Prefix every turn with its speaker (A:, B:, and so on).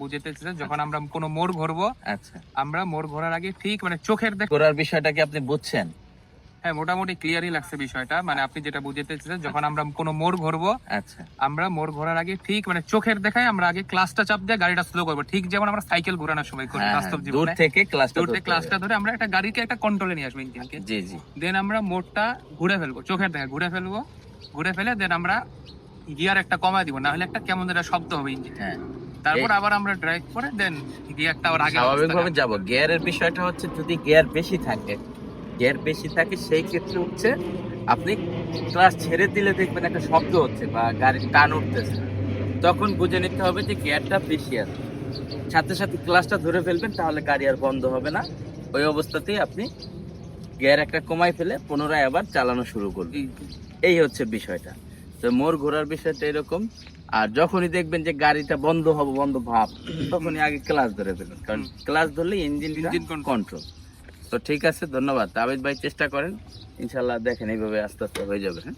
A: বুঝাইতেছি যে যখন আমরা কোনো মোড় ঘুরবো,
B: আচ্ছা,
A: আমরা মোড় ঘোরার আগে ঠিক মানে চোখের দেখ।
B: ঘোরার বিষয়টা কি আপনি বুঝছেন?
A: হ্যাঁ, মোটামুটি ক্লিয়ারই লাগছে বিষয়টা। মানে আপনি যেটা বুঝাইতেছি যে যখন আমরা কোনো মোড় ঘুরবো,
B: আচ্ছা,
A: আমরা মোড় ঘোরার আগে ঠিক মানে চোখের দেখায় আমরা আগে ক্লাসটা চাপ দিয়ে গাড়িটা স্লো করবো, ঠিক যেমন আমরা সাইকেল ঘোরানোর সময় করি
B: হ্যাঁ,
A: বাস্তব
B: দূর
A: জীবনে।
B: থেকে ক্লাসটা
A: দূর থেকে
B: ধরতে
A: ক্লাসটা
B: হবে।
A: ধরে আমরা একটা গাড়িকে একটা কন্ট্রোলে নিয়ে আসবো ইঞ্জিনকে।
B: জি জি,
A: দেন আমরা মোড়টা ঘুরে ফেলবো, চোখের দেখা ঘুরে ফেলবো, ঘুরে ফেলে দেন আমরা গিয়ার একটা কমায় দিব, না হলে একটা কেমন একটা শব্দ হবে ইঞ্জিন।
B: হ্যাঁ,
A: তারপর আবার আমরা ড্রাইভ করে দেন গিয়ারটা আবার আগে
B: স্বাভাবিকভাবে যাব। গিয়ারের বিষয়টা হচ্ছে যদি গিয়ার বেশি থাকে সেই ক্ষেত্রে হচ্ছে আপনি ক্লাস ছেড়ে দিলে দেখবেন একটা শব্দ হচ্ছে বা গাড়ির টান উঠতেছে, তখন বুঝে নিতে হবে যে গিয়ারটা বেশি আছে। সাথে সাথে ক্লাসটা ধরে ফেলবেন, তাহলে গাড়ি আর বন্ধ হবে না। ওই অবস্থাতেই আপনি গিয়ার একটা কমাই ফেলে পুনরায় আবার চালানো শুরু করবেন। এই হচ্ছে বিষয়টা। তো মোড় ঘোরার বিষয়টা এরকম। আর যখনই দেখবেন যে গাড়িটা বন্ধ ভাব, তখনই আগে ক্লাস ধরে ফেলুন, কারণ ক্লাস ধরলে ইঞ্জিন কন্ট্রোল। তো ঠিক আছে, ধন্যবাদ। আবিদ ভাই চেষ্টা করেন, ইনশাল্লাহ দেখেন এইভাবে আস্তে আস্তে হয়ে যাবে। হ্যাঁ।